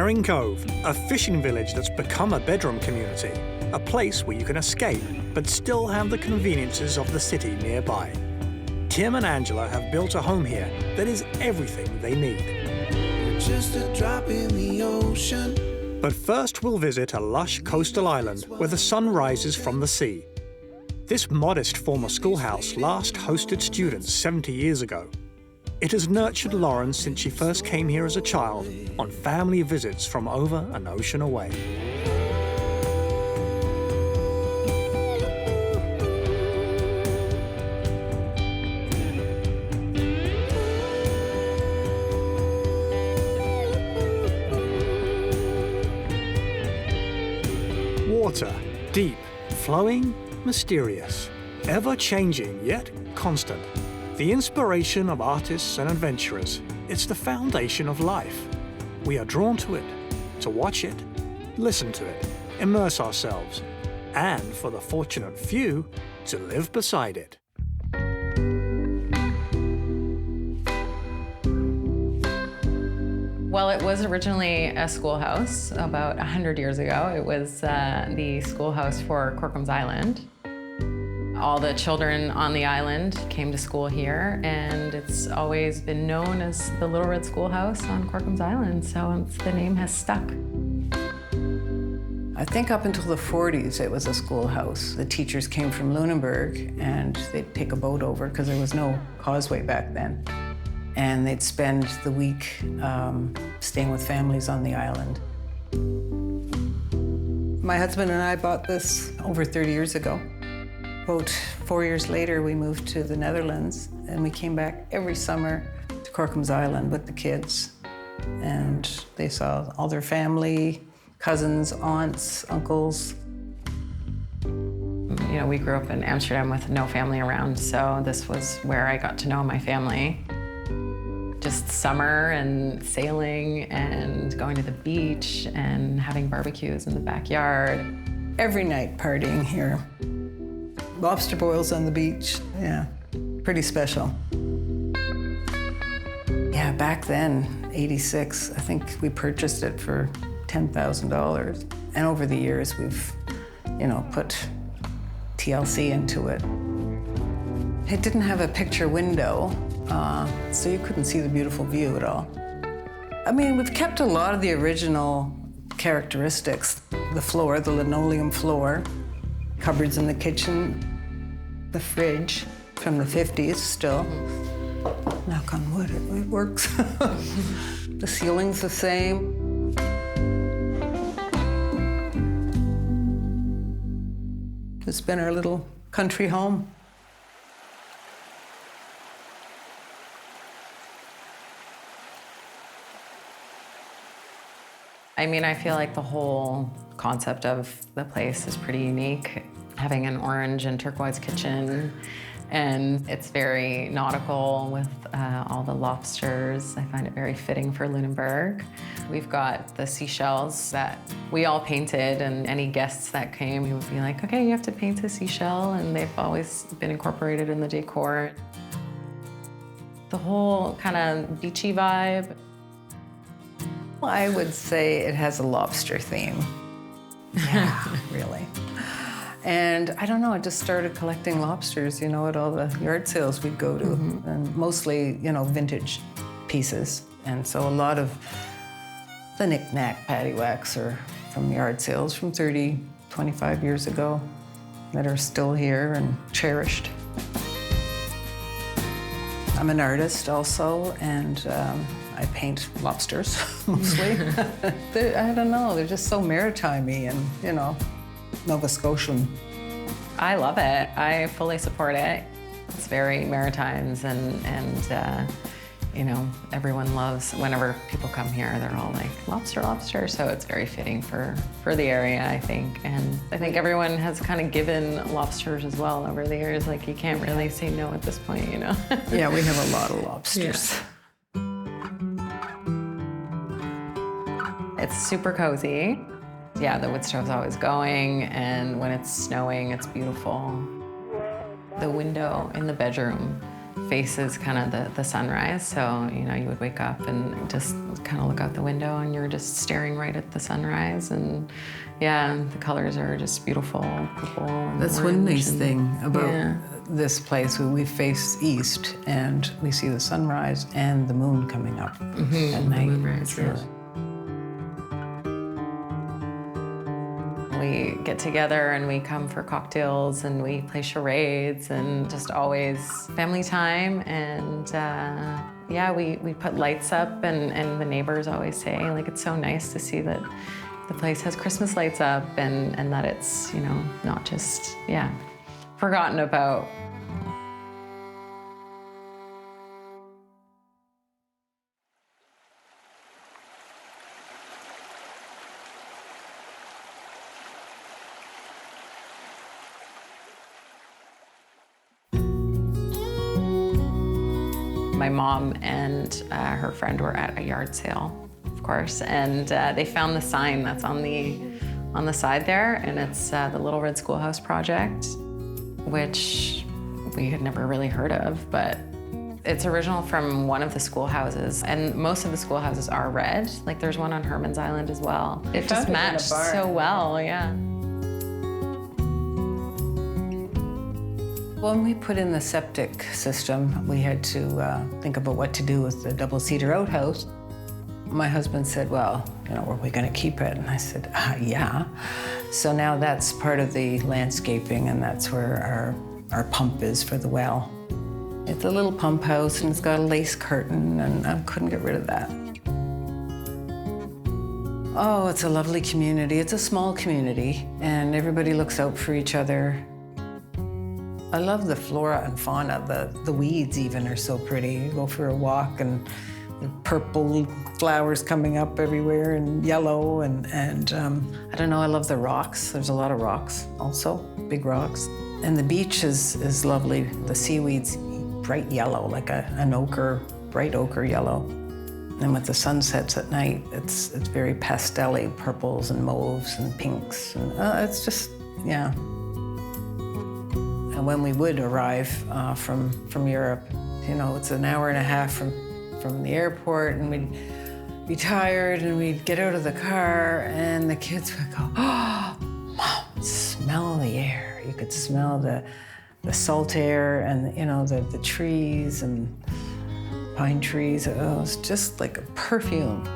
Herring Cove, a fishing village that's become a bedroom community, a place where you can escape but still have the conveniences of the city nearby. Tim and Angela have built a home here that is everything they need. Just a drop in the ocean. But first we'll visit a lush coastal island where the sun rises from the sea. This modest former schoolhouse last hosted students 70 years ago. It has nurtured Lauren since she first came here as a child on family visits from over an ocean away. Water, deep, flowing, mysterious, ever-changing yet constant. The inspiration of artists and adventurers, it's the foundation of life. We are drawn to it, to watch it, listen to it, immerse ourselves, and for the fortunate few, to live beside it. Well, it was originally a schoolhouse about 100 years ago. It was the schoolhouse for Corcomb's Island. All the children on the island came to school here, and it's always been known as the Little Red Schoolhouse on Corcomb's Island, so the name has stuck. I think up until the 40s, it was a schoolhouse. The teachers came from Lunenburg, and they'd take a boat over because there was no causeway back then. And they'd spend the week staying with families on the island. My husband and I bought this over 30 years ago. About 4 years later, we moved to the Netherlands, and we came back every summer to Corcomb's Island with the kids. And they saw all their family, cousins, aunts, uncles. You know, we grew up in Amsterdam with no family around, so this was where I got to know my family. Just summer and sailing and going to the beach and having barbecues in the backyard. Every night partying here. Lobster boils on the beach, yeah, pretty special. Yeah, back then, '86, I think we purchased it for $10,000. And over the years, we've, put TLC into it. It didn't have a picture window, so you couldn't see the beautiful view at all. I mean, we've kept a lot of the original characteristics. The floor, the linoleum floor, cupboards in the kitchen, the fridge from the 50s still. Knock on wood, it works. The ceiling's the same. It's been our little country home. I mean, I feel like the whole concept of the place is pretty unique. Having an orange and turquoise kitchen, and it's very nautical with all the lobsters. I find it very fitting for Lunenburg. We've got the seashells that we all painted, and any guests that came, we would be like, okay, you have to paint a seashell, and they've always been incorporated in the decor. The whole kind of beachy vibe. Well, I would say it has a lobster theme. Yeah, really. And I don't know, I just started collecting lobsters, at all the yard sales we'd go to, and mostly, vintage pieces. And so a lot of the knick-knack paddywhacks are from yard sales from 30, 25 years ago that are still here and cherished. I'm an artist also, and I paint lobsters, mostly. I don't know, they're just so maritime-y and, Nova Scotian. I love it. I fully support it. It's very Maritimes, and everyone loves, whenever people come here, they're all like, lobster, lobster. So it's very fitting for the area, I think. And I think everyone has kind of given lobsters as well over the years. Like, you can't really say no at this point, Yeah, we have a lot of lobsters. Yeah. It's super cozy. Yeah, the wood stove's always going, and when it's snowing, it's beautiful. The window in the bedroom faces kind of the sunrise. So, you know, you would wake up and just kind of look out the window and you're just staring right at the sunrise. And yeah, the colors are just beautiful, purple and That's one orange nice and, thing about yeah. this place. We face east and we see the sunrise and the moon coming up at night. moonrise, It's yeah. really- We get together and we come for cocktails and we play charades and just always family time. And yeah, we put lights up and the neighbors always say, like, it's so nice to see that the place has Christmas lights up and that it's, you know, not just, yeah, forgotten about. My mom and her friend were at a yard sale, of course, and they found the sign that's on the side there, and it's the Little Red Schoolhouse project, which we had never really heard of, but it's original from one of the schoolhouses, and most of the schoolhouses are red. Like there's one on Herman's Island as well. It just matched so well, yeah. When we put in the septic system, we had to think about what to do with the double-seater outhouse. My husband said, well, you know, are we going to keep it? And I said, yeah. So now that's part of the landscaping, and that's where our pump is for the well. It's a little pump house, and it's got a lace curtain, and I couldn't get rid of that. Oh, it's a lovely community. It's a small community, and everybody looks out for each other. I love the flora and fauna. The weeds even are so pretty. You go for a walk and the purple flowers coming up everywhere and yellow and I don't know, I love the rocks. There's a lot of rocks also, big rocks. And the beach is lovely. The seaweed's bright yellow, like an ochre, bright ochre yellow. And with the sunsets at night, it's very pastel-y, purples and mauves and pinks. And it's just, yeah. And when we would arrive from Europe, you know, it's an hour and a half from the airport, and we'd be tired, and we'd get out of the car, and the kids would go, oh, Mom, smell the air. You could smell the salt air and, you know, the trees and pine trees. Oh, it's just like a perfume.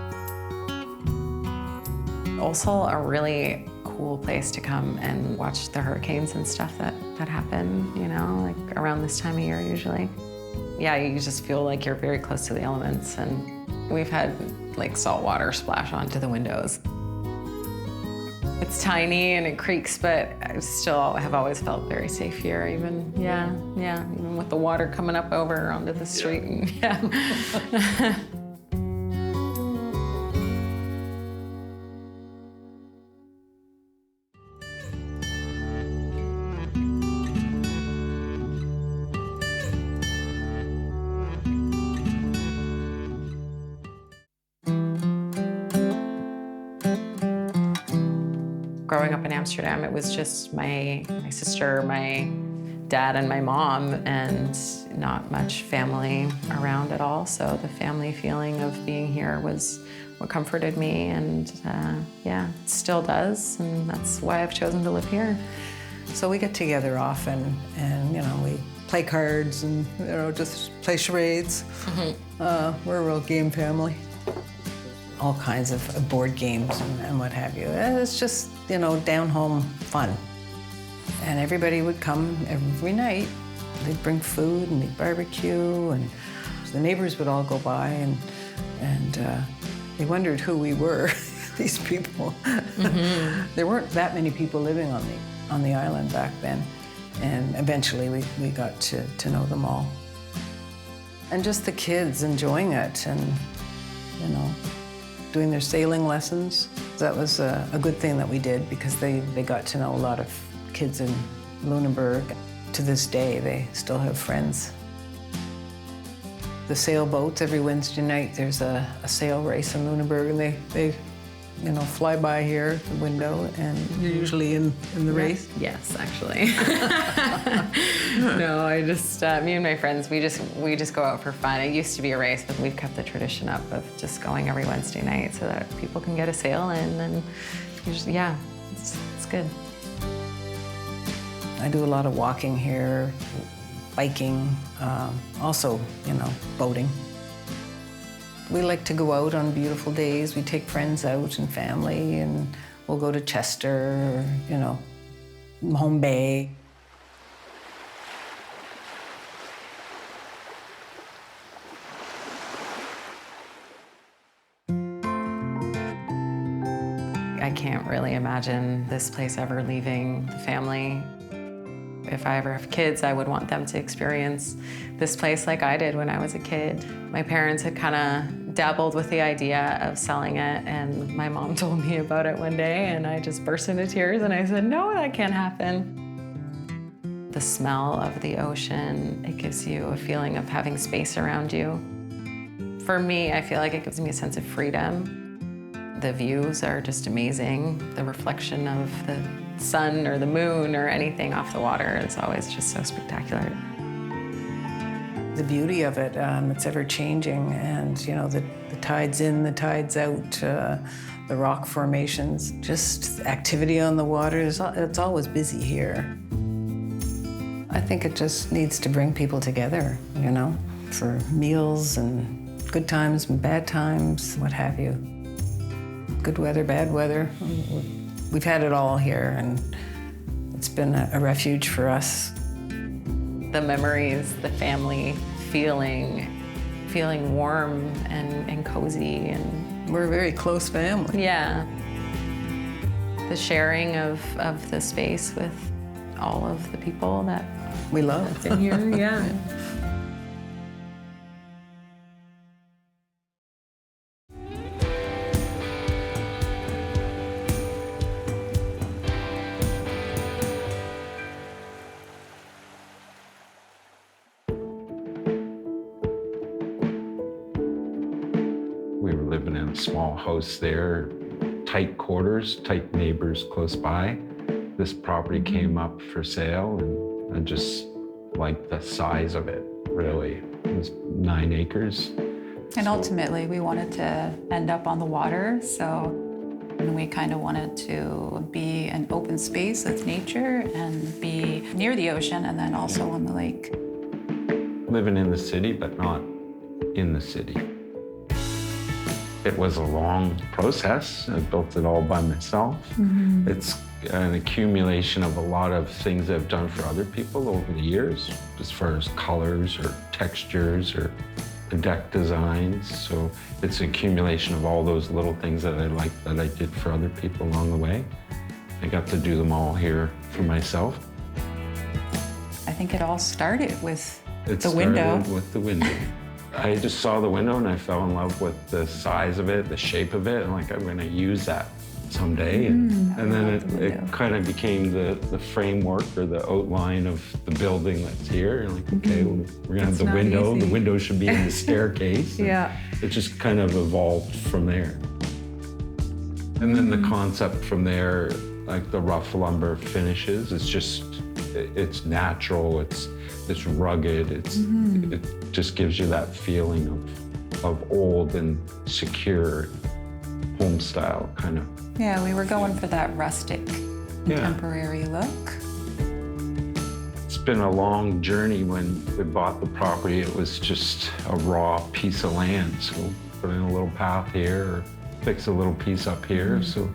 Also a really cool place to come and watch the hurricanes and stuff that happen, you know, like around this time of year usually. Yeah, you just feel like you're very close to the elements, and we've had like salt water splash onto the windows. It's tiny and it creaks, but I still have always felt very safe here, even, even with the water coming up over onto the street. And, yeah. Growing up in Amsterdam, it was just my sister, my dad, and my mom, and not much family around at all. So the family feeling of being here was what comforted me, and yeah, it still does, and that's why I've chosen to live here. So we get together often, and you know, we play cards and, you know, just play charades. We're a real game family. All kinds of board games and what have you. And it's just, you know, down-home fun. And everybody would come every night. They'd bring food and we'd barbecue, and the neighbors would all go by, and they wondered who we were, these people. There weren't that many people living on the island back then, and eventually we got to know them all. And just the kids enjoying it, and, you know, doing their sailing lessons. That was a good thing that we did, because they got to know a lot of kids in Lunenburg. To this day, they still have friends. The sailboats, every Wednesday night, there's a sail race in Lunenburg, and they you know, fly by here at the window, and you're usually in the race. Yes, actually. No, I just me and my friends, we just go out for fun. It used to be a race, but we've kept the tradition up of just going every Wednesday night so that people can get a sail in, and yeah, it's good. I do a lot of walking here, biking, also, you know, boating. We like to go out on beautiful days. We take friends out and family, and we'll go to Chester, or, you know, Home Bay. I can't really imagine this place ever leaving the family. If I ever have kids, I would want them to experience this place like I did when I was a kid. My parents had kind of dabbled with the idea of selling it, and my mom told me about it one day, and I just burst into tears, and I said, no, that can't happen. The smell of the ocean, it gives you a feeling of having space around you. For me, I feel like it gives me a sense of freedom. The views are just amazing. The reflection of the sun or the moon or anything off the water is always just so spectacular. The beauty of it, it's ever changing, and you know, the tides in, the tides out, the rock formations, just activity on the water, it's always busy here. I think it just needs to bring people together, you know, for meals and good times and bad times, what have you. Good weather, bad weather. We've had it all here, and it's been a refuge for us. The memories, the family, feeling warm and cozy, and we're a very close family. yeah. The sharing of the space with all of the people that we love have been here, yeah. We were living in a small house there, tight quarters, tight neighbors close by. This property came up for sale, and I just liked the size of it, really. It was 9 acres. And ultimately, we wanted to end up on the water, so we kind of wanted to be an open space with nature and be near the ocean and then also on the lake. Living in the city, but not in the city. It was a long process. I built it all by myself. It's an accumulation of a lot of things I've done for other people over the years, as far as colors or textures or deck designs. So it's an accumulation of all those little things that I like that I did for other people along the way. I got to do them all here for myself. I think it all started with It window. started with the window. I just saw the window and I fell in love with the size of it, the shape of it, and like, I'm gonna use that someday. And then it kind of became the framework or the outline of the building that's here. And like, okay, well, we're gonna have the window. The window should be in the staircase. Yeah. It just kind of evolved from there. And then the concept from there, like the rough lumber finishes, it's natural, it's rugged, it just gives you that feeling of old and secure home style kind of. Yeah, we were going for that rustic, contemporary look. It's been a long journey. When we bought the property, it was just a raw piece of land. So put in a little path here, or fix a little piece up here. So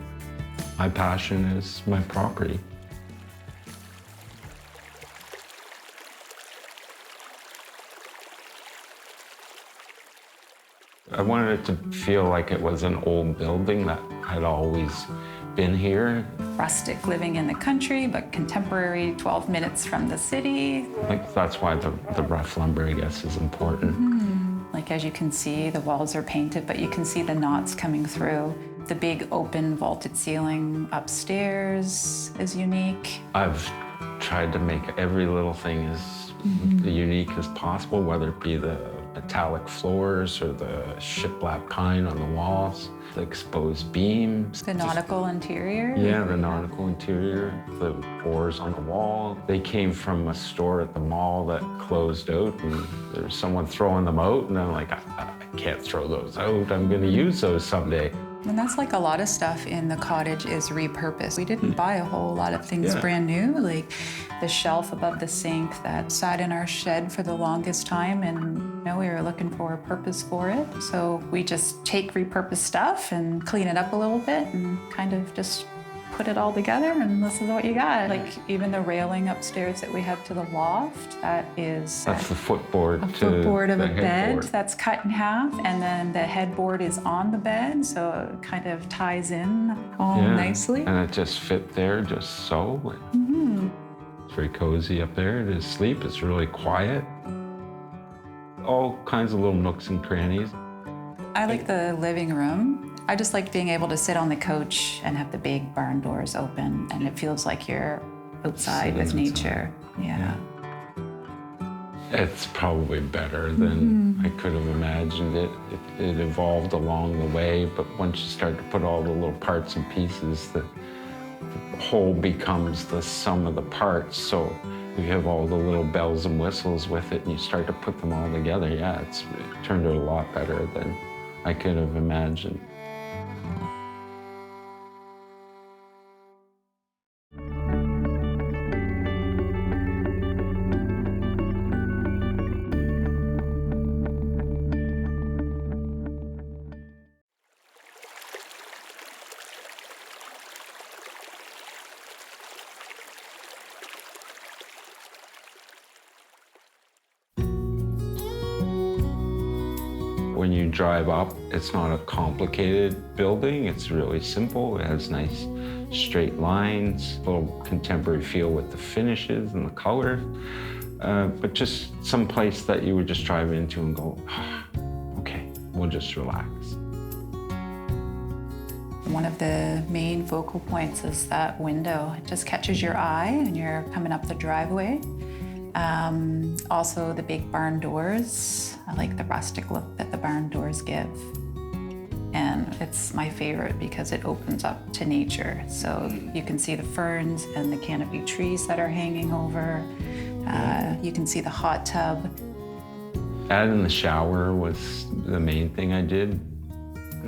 my passion is my property. I wanted it to feel like it was an old building that had always been here. Rustic, living in the country, but contemporary, 12 minutes from the city. Like, that's why the rough lumber, I guess, is important. Like, as you can see, the walls are painted, but you can see the knots coming through. The big open vaulted ceiling upstairs is unique. I've tried to make every little thing as unique as possible, whether it be the metallic floors or the shiplap pine on the walls, the exposed beams. The nautical interior? Yeah, the nautical interior, the oars on the wall. They came from a store at the mall that closed out, and there was someone throwing them out, and I'm like, I can't throw those out. I'm going to use those someday. And that's like a lot of stuff in the cottage is repurposed. We didn't buy a whole lot of things brand new, like the shelf above the sink that sat in our shed for the longest time, and we were looking for a purpose for it. So we just take repurposed stuff and clean it up a little bit and kind of just put it all together, and this is what you got. Like even the railing upstairs that we have to the loft, that's the footboard a to footboard of the a bed headboard. that's cut in half, and then the headboard is on the bed, so it kind of ties in all nicely. And it just fit there just so. It's very cozy up there to sleep. It's really quiet. All kinds of little nooks and crannies. I like the living room. I just like being able to sit on the couch and have the big barn doors open, and it feels like you're outside with nature. Yeah. It's probably better than I could have imagined it. It evolved along the way, but once you start to put all the little parts and pieces, the whole becomes the sum of the parts. So you have all the little bells and whistles with it, and you start to put them all together. Yeah, it turned out a lot better than I could have imagined. When you drive up, it's not a complicated building. It's really simple. It has nice straight lines, a little contemporary feel with the finishes and the colors, but just some place that you would just drive into and go, okay, we'll just relax. One of the main focal points is that window. It just catches your eye when you're coming up the driveway. Also the big barn doors. I like the rustic look that the barn doors give. And it's my favorite because it opens up to nature. So you can see the ferns and the canopy trees that are hanging over. You can see the hot tub. Adding the shower was the main thing I did.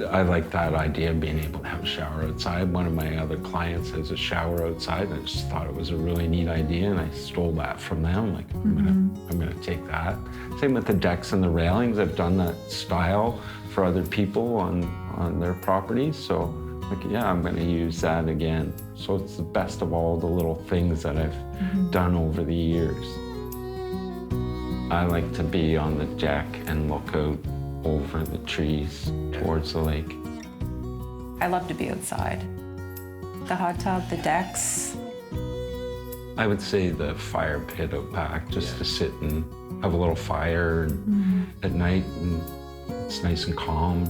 I like that idea of being able to have a shower outside. One of my other clients has a shower outside, and I just thought it was a really neat idea, and I stole that from them. Like, I'm gonna take that. Same with the decks and the railings. I've done that style for other people on their properties. So, like, yeah, I'm gonna use that again. So it's the best of all the little things that I've done over the years. I like to be on the deck and look out over the trees towards the lake. I love to be outside. The hot tub, the decks. I would say the fire pit out back, just to sit and have a little fire at night, and it's nice and calm.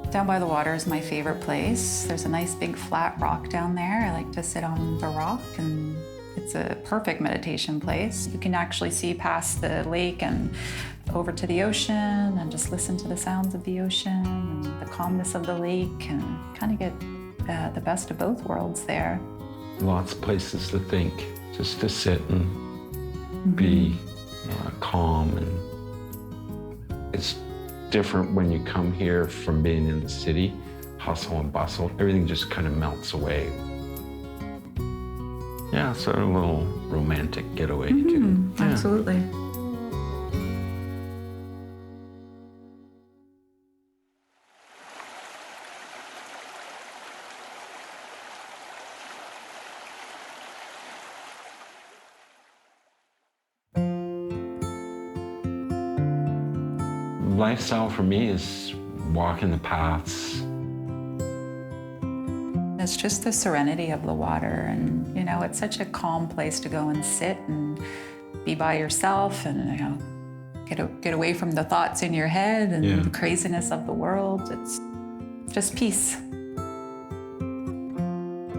Down by the water is my favorite place. There's a nice big flat rock down there. I like to sit on the rock, and it's a perfect meditation place. You can actually see past the lake and over to the ocean and just listen to the sounds of the ocean and the calmness of the lake, and kind of get the best of both worlds there. Lots of places to think, just to sit and be calm. And it's different when you come here from being in the city, hustle and bustle. Everything just kind of melts away. Yeah, sort of a little romantic getaway too. Yeah. Absolutely. Lifestyle for me is walking the paths. It's just the serenity of the water, and it's such a calm place to go and sit and be by yourself, and get away from the thoughts in your head and the craziness of the world. It's just peace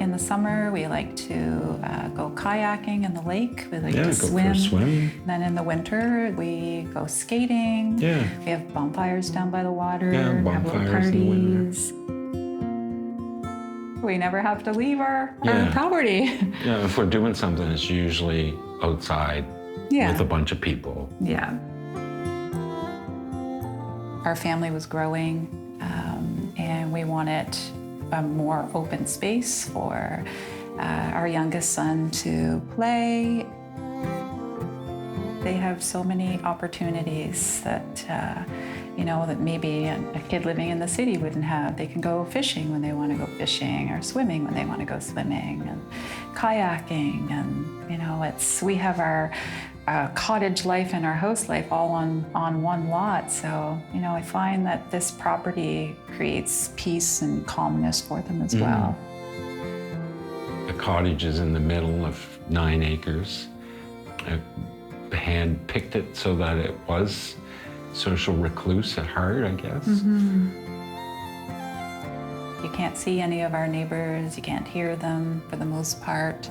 in the summer, we like to go kayaking in the lake. We like Yeah, to go swim. for a swim. Then in the winter, we go skating. Yeah. We have bonfires down by the water. Yeah, have little bonfires in the winter. parties. We never have to leave our Yeah. property. Yeah, if we're doing something, it's usually outside Yeah. with a bunch of people. Yeah. Our family was growing, and we wanted a more open space for our youngest son to play. They have so many opportunities that, that maybe a kid living in the city wouldn't have. They can go fishing when they want to go fishing, or swimming when they want to go swimming, and kayaking, and we have our cottage life and our house life all on one lot. So, I find that this property creates peace and calmness for them as well. The cottage is in the middle of 9 acres. I hand-picked it so that it was social recluse at heart, I guess. You can't see any of our neighbors, you can't hear them for the most part.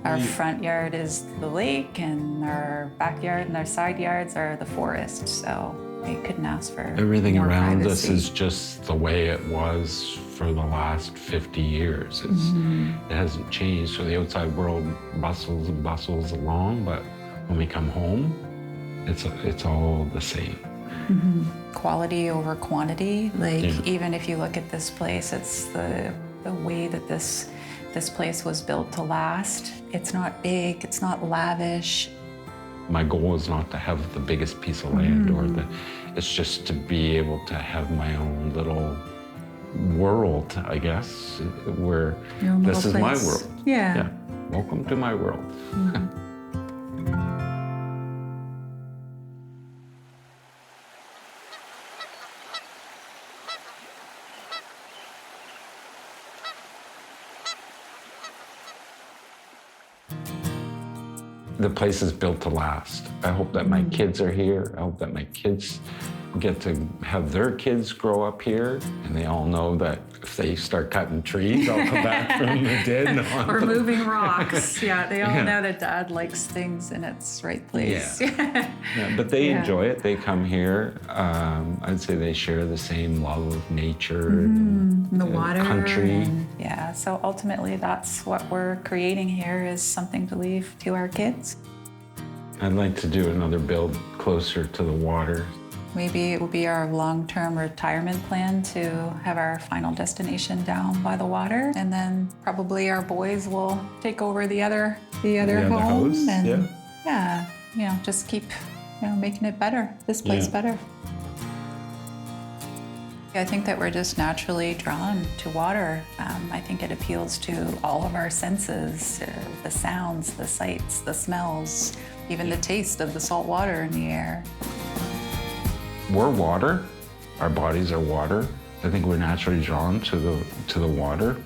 Our front yard is the lake, and our backyard and our side yards are the forest, so we couldn't ask for Everything more around us privacy. is just the way it was for the last 50 years. It hasn't changed, so the outside world bustles and bustles along, but when we come home, it's all the same. Quality over quantity. Yeah. Even if you look at this place, it's the way that this place was built to last. It's not big, it's not lavish. My goal is not to have the biggest piece of land it's just to be able to have my own little world, I guess, where Your own this is little my place. world. Yeah. Welcome to my world. The place is built to last. I hope that my kids are here. I hope that my kids get to have their kids grow up here, and they all know that if they start cutting trees, I'll come back from the dead. Or moving rocks. Yeah, they all Yeah. know that Dad likes things in its right place. Yeah, but they Yeah. enjoy it. They come here. I'd say they share the same love of nature And the water. country. Yeah, so ultimately that's what we're creating here, is something to leave to our kids. I'd like to do another build closer to the water. Maybe it will be our long-term retirement plan to have our final destination down by the water, and then probably our boys will take over the other other home, house, and yeah. just keep making it better. This place Yeah. better. I think that we're just naturally drawn to water. I think it appeals to all of our senses, the sounds, the sights, the smells, even the taste of the salt water in the air. We're water. Our bodies are water. I think we're naturally drawn to the water.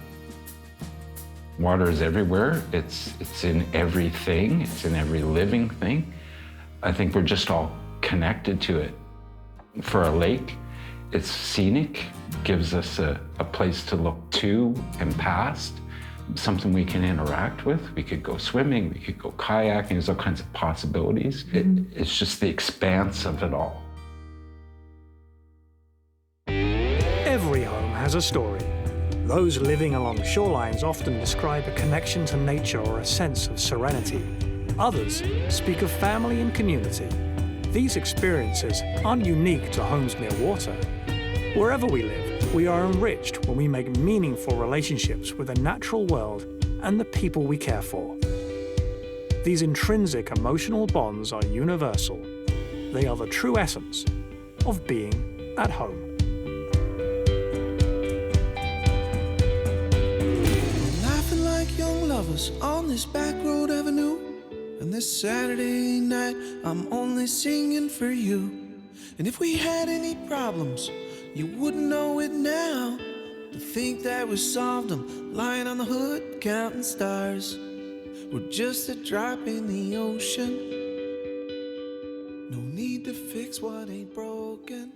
Water is everywhere. It's in everything. It's in every living thing. I think we're just all connected to it. For a lake, it's scenic, gives us a place to look to and past, something we can interact with. We could go swimming, we could go kayaking. There's all kinds of possibilities. It's just the expanse of it all. Every home has a story. Those living along shorelines often describe a connection to nature or a sense of serenity. Others speak of family and community. These experiences aren't unique to homes near water. Wherever we live, we are enriched when we make meaningful relationships with the natural world and the people we care for. These intrinsic emotional bonds are universal. They are the true essence of being at home. Laughing like young lovers on this back road avenue. And this Saturday night, I'm only singing for you. And if we had any problems, you wouldn't know it now. To think that we solved them, lying on the hood, counting stars. We're just a drop in the ocean. No need to fix what ain't broken.